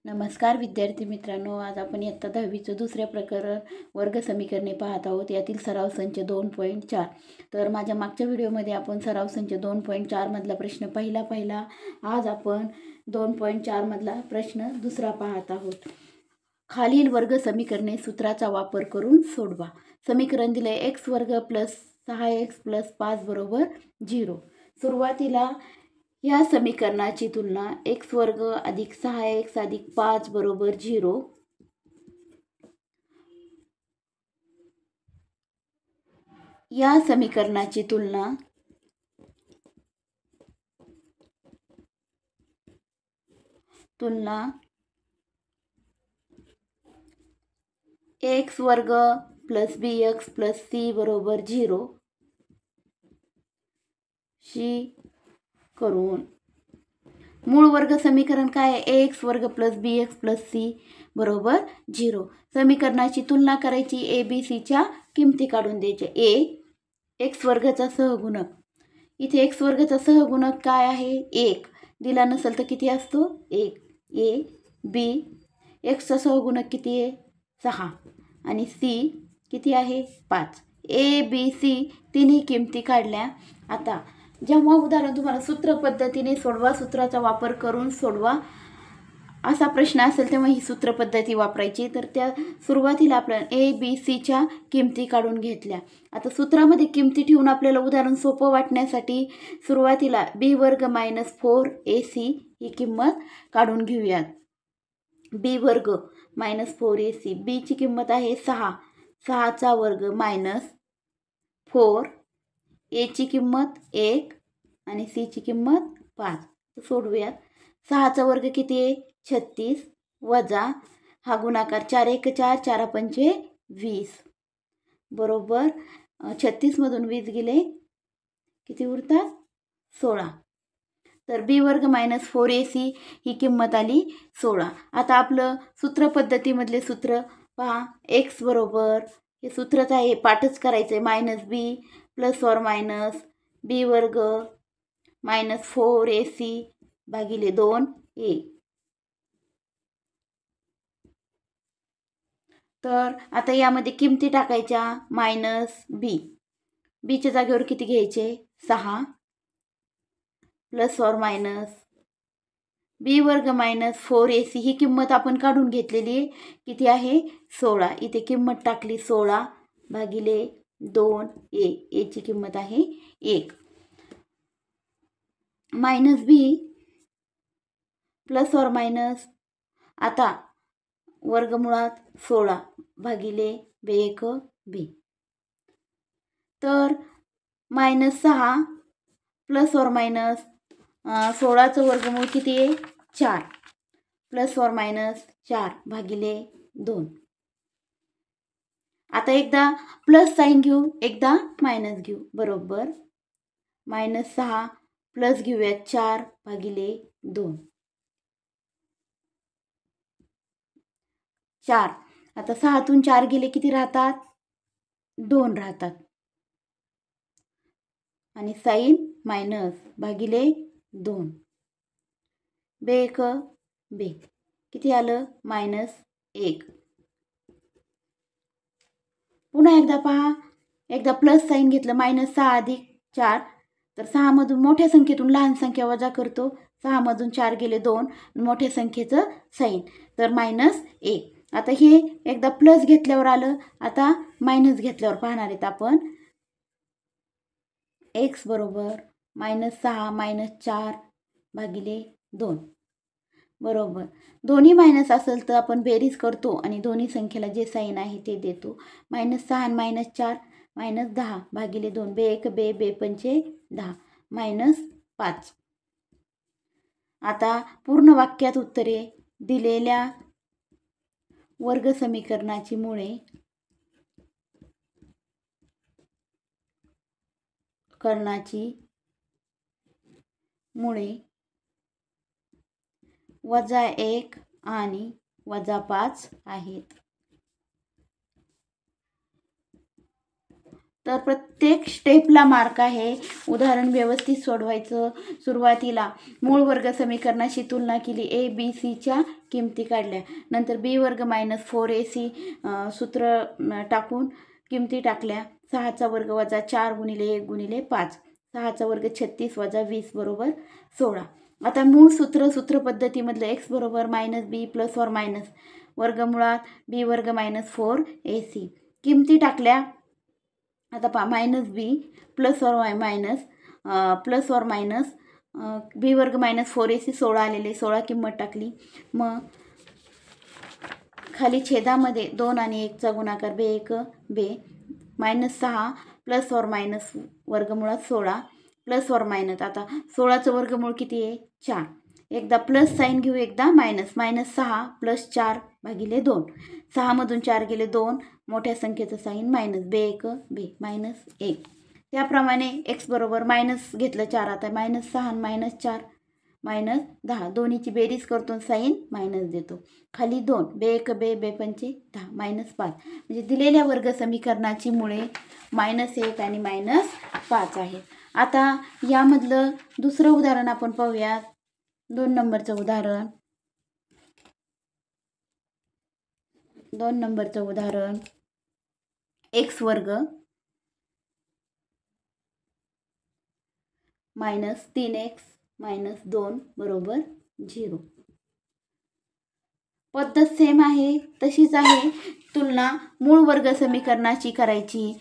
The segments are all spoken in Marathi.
नमस्कार विद्यार्थी मित्रांनो, आज आपण इयत्ता 10वीचं दुसऱ्या प्रकरण वर्ग समीकरणे पाहत आहोत. यातील सराव संच 2.4. तर माझ्या मागच्या व्हिडिओमध्ये आपण सराव संच 2.4 मधला प्रश्न पाहिला. आज आपण 2.4 मधला प्रश्न दुसरा पाहत आहोत. खालील वर्ग समीकरणे सूत्राचा वापर करून सोडवा. समीकरण दिले x वर्ग प्लस 6x प्लस 5 बरोबर 0. सुरुवातीला या समीकरणाची तुलना x वर्ग अधिक 6x अधिक 5 बरोबर 0 या समीकरणाची तुलना x वर्ग प्लस bx प्लस c बरोबर 0 शी करून मूळ वर्ग समीकरण काय आहे? ax वर्ग प्लस bx प्लस c बरोबर 0. समीकरणाची तुलना करायची. a b c च्या किमती काढून द्यायच्या. a x वर्गचा सहगुणक, इथे x वर्गचा सहगुणक काय आहे? 1 दिला नसेल तर किती असतो? 1. a b x चा सहगुणक किती आहे? 6 आणि c किती आहे? 5. a b c तिन्ही किमती काढल्या. आता जेव्हा उदाहरण तुम्हाला सूत्र पद्धतीने सोडवा, सूत्राचा वापर करून सोडवा असा प्रश्न असेल तेव्हा ही सूत्र पद्धती वापरायची. तर त्या सुरुवातीला आपण a b c च्या किमती काढून घेतल्या. आता सूत्रामध्ये किमती ठेवून आपल्याला उदाहरण सोपं वाटण्यासाठी सुरुवातीला b वर्ग मायनस 4ac ही किंमत काढून घेऊयात. b वर्ग मायनस 4ac, b ची किंमत आहे 6, 6चा वर्ग मायनस 4, a ची किंमत 1 आणि c ची किंमत 5. सोडवूयात. 6चा वर्ग किती आहे? 36 वजा हा गुणाकार 4 1 4 4 5 20 बरोबर 36 मधून 20 गेले किती उरतात? 16. तर b वर्ग मायनस 4ac ही किंमत आली 16. आता आपलं सूत्र पद्धतीमधले सूत्र पहा. x बरोबर हे सूत्रच आहे, पाठच करायचं आहे, minus b plus or minus b वर्ग मायनस 4ac भागिले 2a. तर आता यामध्ये किमती टाकायच्या. मायनस b च्या जागेवर किती घ्यायचे? 6 प्लस और मायनस b वर्ग मायनस 4ac ही किंमत आपण काढून घेतलेली आहे. किती आहे? 16. इथे किंमत टाकली 16 भागिले 2a. a ची किंमत आहे 1. Minus b plus or minus आता वर्गमुळात 16 भागिले 1 b. तर मायनस 6 प्लस और मायनस 16चं वर्गमूळ किती आहे? 4 प्लस और मायनस 4 भागिले 2. आता एकदा प्लस साईन घेऊ, एकदा मायनस घेऊ. बरोबर मायनस 6 प्लस घेऊयात 4 भागिले 2. 4. आता 6तून 4 गेले किती राहतात? 2 राहतात. आणि साईन मायनस भागिले 2. बे 1 बे किती आलं? मायनस 1. पुन्हा एकदा पहा. एकदा प्लस साईन घेतलं, मायनस 6 अधिक 4. तर 6 मधून मोठ्या संख्येतून लहान संख्या वजा करतो. 6 मधून 4 गेले 2, मोठ्या संख्येचं साईन, तर मायनस 1. आता हे एकदा प्लस घेतल्यावर आलं, आता मायनस घेतल्यावर पाहणार आहेत आपण. x बरोबर मायनस 6 मायनस 4 भागिले 2 बरोबर. दोन्ही मायनस असेल तर आपण बेरीज करतो आणि दोन्ही संख्येला जे साईन आहे ते देतो. मायनस 6 आणि मायनस 4 मायनस 10 भागिले 2. बे 1 बे बे 5 10 मायनस 5. आता पूर्ण वाक्यात उत्तरे दिलेल्या वर्ग समीकरणाची मुळे वजा 1 आणि वजा 5 आहेत. तर प्रत्येक स्टेपला मार्क आहे. उदाहरण व्यवस्थित सोडवायचं. सुरुवातीला मूळ वर्ग समीकरणाशी तुलना केली, ए बी सीच्या किमती काढल्या. नंतर बी वर्ग मायनस 4ac सूत्र टाकून किमती टाकल्या. 6चा वर्ग वजा 4 गुणिले 1 गुणिले 5, 6चा वर्ग 36 वजा 20 बरोबर 16. आता मूळ सूत्र पद्धतीमधलं x बरोबर minus B plus or minus वर्गमुळात बी वर्ग मायनस 4ac किमती टाकल्या. आता पहा, minus B plus or minus बी वर्ग मायनस 4ac 16 आलेले, 16 किंमत टाकली. मग खाली छेदामध्ये 2 आणि 1चा गुणाकार बे 1 बे मायनस 6 प्लस और मायनस वर्गमुळात 16 प्लस और मायनस. आता 16चं वर्गमूळ किती आहे? 4. एकदा प्लस साईन घेऊ, एकदा मायनस. मायनस 6 प्लस 4 भागिले 2. 6मधून 4 गेले 2, मोठ्या संख्येचं साईन मायनस. बे 1 बे मायनस 1. त्याप्रमाणे एक्स बरोबर मायनस घेतलं 4. आता मायनस 6 मायनस 4 मायनस 10, दोन्हीची बेरीज करतो साईन मायनस देतो. खाली 2 बे 1 बे बे पंचे 10 मायनस 5. म्हणजे दिलेल्या वर्ग समीकरणाची मुळे -1 आणि -5 आहे. आता यामधलं दुसरं उदाहरण आपण पाहूयात. 2 नंबरचं उदाहरण. 2 नंबरचं उदाहरण, एक्स वर्ग मायनस 3x मायनस 2 बरोबर 0. पद्धत सेम आहे, तशीच आहे. तुलना मूळ वर्ग समीकरणाची करायची.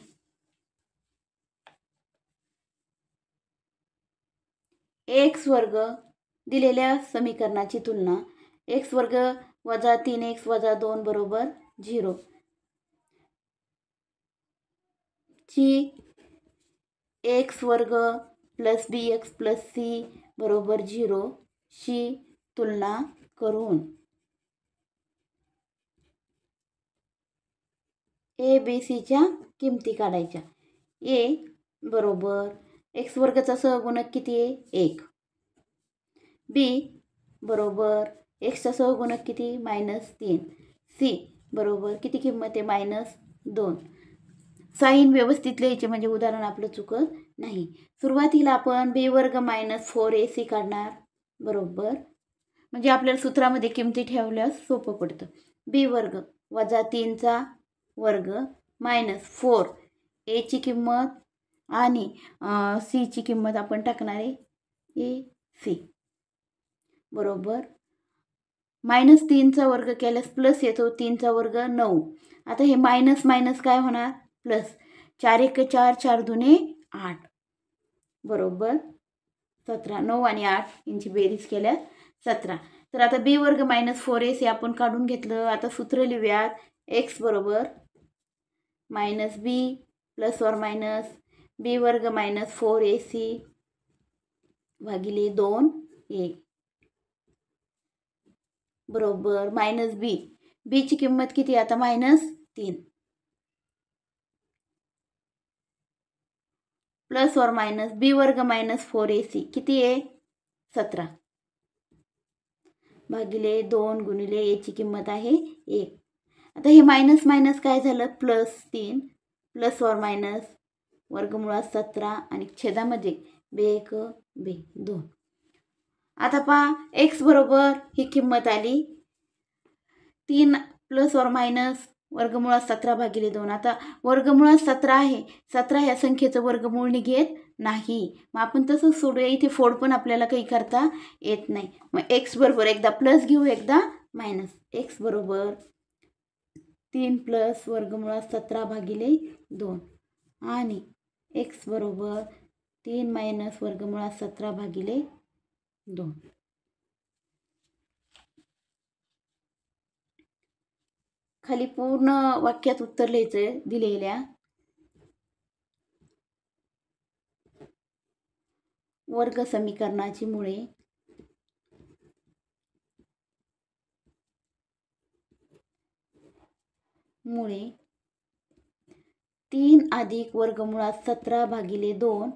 एक्स वर्ग दिलेल्या समीकरणाची तुलना. एक्स वर्ग वजा 3x वजा 2 बरोबर 0 ची एक्स वर्ग प्लस bx प्लस c बरोबर 0 शी तुलना करून ए बी सीच्या किमती काढायच्या. ए बरोबर एक्स वर्गाचा सहगुणक किती आहे? 1. बी बरोबर एक्सचा सहगुणक किती? -3. सी बरोबर किती किंमत आहे? -2. साईन व्यवस्थित लिहायचे म्हणजे उदाहरण आपलं चुकत नाही. सुरुवातीला आपण बी वर्ग मायनस 4ac काढणार बरोबर, म्हणजे आपल्याला सूत्रामध्ये किमती ठेवल्यास सोपं पडतं. बी वर्ग वजा 3चा वर्ग मायनस 4 ची किंमत आणि सीची किंमत आपण टाकणार आहे ए सी बरोबर -3चा वर्ग केल्यास प्लस येतो, 3चा वर्ग 9. आता हे मायनस मायनस काय होणार? प्लस. 4 1 4 4 दुने 8 बरोबर 17. 9 आणि 8 यांची बेरीज केल्यास 17. तर आता बी वर्ग मायनस 4ac आपण काढून घेतलं. आता सूत्र लिहूयात. एक्स बरोबर minus B plus or minus बी वर्ग मायनस 4ac भागिले 2a बरोबर मायनस बी. बीची किंमत किती आता? -3 प्लस और मायनस बी वर्ग मायनस 4ac किती आहे? 17 भागिले 2 गुणिले ए ची किंमत आहे 1. आता हे मायनस मायनस काय झालं? +3 प्लस और मायनस वर्गमुळात 17 आणि छेदामध्ये बे 1 बे 2. आता पहा, एक्स बरोबर ही किंमत आली 3 प्लस और मायनस वर्गमुळात 17 भागिले 2. आता वर्गमुळात 17 आहे, 17 ह्या संख्येचं वर्गमूळ निघेत नाही. मग आपण तसंच सोडूया. इथे फोड पण आपल्याला काही करता येत नाही. मग एक्स बरोबर एकदा प्लस घेऊ, एकदा मायनस. एक्स बरोबर 3 प्लस वर्गमुळात 17 भागिले 2 आणि एक्स बरोबर 3 मायनस वर्गमुळात 17 भागिले 2. खाली पूर्ण वाक्यात उत्तर लिहायचं दिलेल्या वर्ग समीकरणाची मुळे मुळे 3 अधिक वर्गमुळात 17 भागिले 2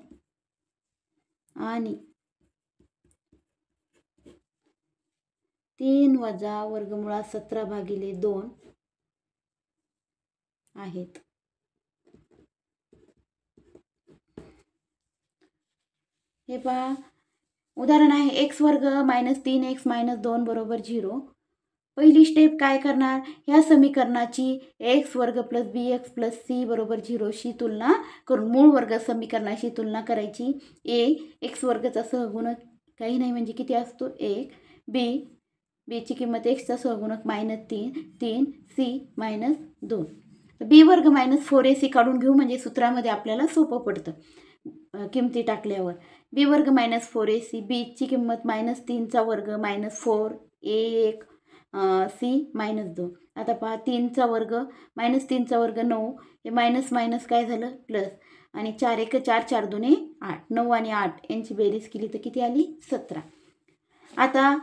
आणि 3 वजा वर्गमुळात 17 भागिले 2 आहेत. हे पहा उदाहरण आहे एक्स वर्ग मायनस 3x मायनस 2 बरोबर 0. पहिली स्टेप काय करणार, ह्या समीकरणाची एक्स वर्ग प्लस बी एक्स प्लस सी बरोबर 0शी तुलना करून मूळ वर्ग समीकरणाशी तुलना करायची. एक्स वर्गचा सहगुणक काही नाही म्हणजे किती असतो 1, बीची किंमत एक्सचा सहगुणक -3 सी -2. बी वर्ग -4ac काढून घेऊ म्हणजे सूत्रामध्ये आपल्याला सोपं पडतं किमती टाकल्यावर. बी वर्ग -4ac, बीची किंमत -3चा वर्ग -4 a1 सी -2. आता पहा 3चा वर्ग -3चा वर्ग 9, हे मायनस मायनस काय झालं प्लस, आणि 4 1 4 4 2 8, 9 आणि 8 यांची बेरीज केली तर किती आली 17. आता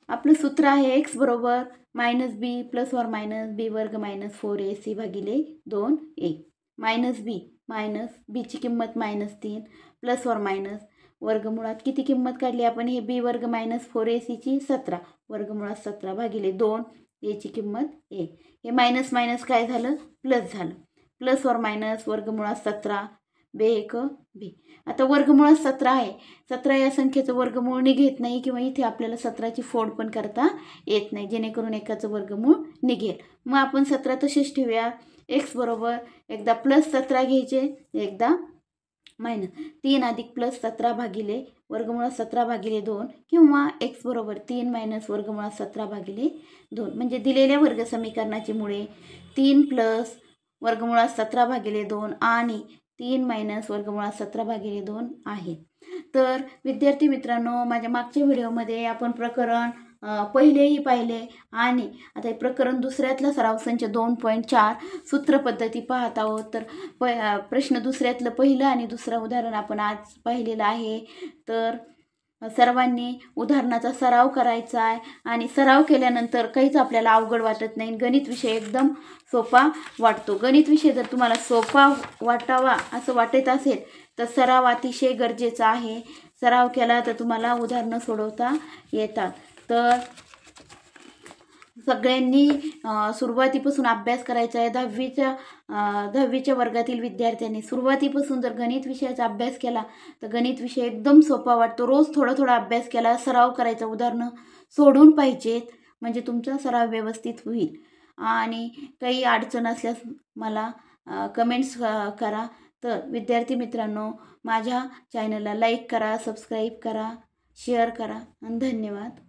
आपलं सूत्र आहे एक्स बरोबर -b प्लस ऑर मायनस बी वर्ग -4ac भागिले 2a. बीची किंमत -3 प्लस ऑर मायनस वर्गमुळात किती किंमत काढली आपण, हे बी वर्ग -4ac 17 वर्गमुळात 17 भागिले 2 याची किंमत 1. हे मायनस मायनस काय झालं प्लस झालं, प्लस ऑर मायनस वर्गमुळात 17 1 बी. आता वर्गमुळात 17 आहे, 17 या संख्येचं वर्गमूळ निघत नाही किंवा इथे आपल्याला 17ची फोड पण करता येत नाही जेणेकरून एकाचं वर्गमूळ निघेल. मग आपण 17 तसेच ठेवूया. एक्स बरोबर एकदा प्लस 17 घ्यायचे, एकदा मायनस 3 अधिक प्लस 17 भागिले वर्गमुळात 17 भागिले 2, किंवा एक्स बरोबर 3 मायनस वर्गमुळात 17 भागिले 2. म्हणजे दिलेल्या वर्ग समीकरणाची मुळे 3 प्लस वर्गमुळात 17 भागिले 2 आणि 3 मायनस वर्गमुळात 17 भागिले 2 आहे. तर विद्यार्थी मित्रांनो, माझ्या मागच्या व्हिडिओमध्ये आपण प्रकरण पहिलेही पाहिले आणि आता हे प्रकरण दुसऱ्यातला सराव संच 2.4 सूत्रपद्धती पाहत आहोत. तर प्रश्न दुसऱ्यातलं पहिलं आणि दुसरं उदाहरण आपण आज पाहिलेलं आहे. तर सर्वांनी उदाहरणाचा सराव करायचा आहे आणि सराव केल्यानंतर काहीच आपल्याला अवघड वाटत नाही. गणित विषय एकदम सोपा वाटतो. गणित विषय जर तुम्हाला सोपा वाटावा असं वाटत असेल तर सराव अतिशय गरजेचा आहे. सराव केला तर तुम्हाला उदाहरणं सोडवता येतात. तर सगळ्यांनी सुरुवातीपासून अभ्यास करायचा आहे. 10वीच्या वर्गातील विद्यार्थ्यांनी सुरुवातीपासून जर गणित विषयाचा अभ्यास केला तर गणित विषय एकदम सोपा वाटतो. रोज थोडा थोडा अभ्यास केला, सराव करायचा, उदाहरणं सोडून पाहिजेत म्हणजे तुमचा सराव व्यवस्थित होईल. आणि काही अडचण असल्यास मला कमेंट्स करा. तर विद्यार्थी मित्रांनो, माझ्या चॅनलला लाईक करा, सबस्क्राईब करा, शेअर करा आणि धन्यवाद.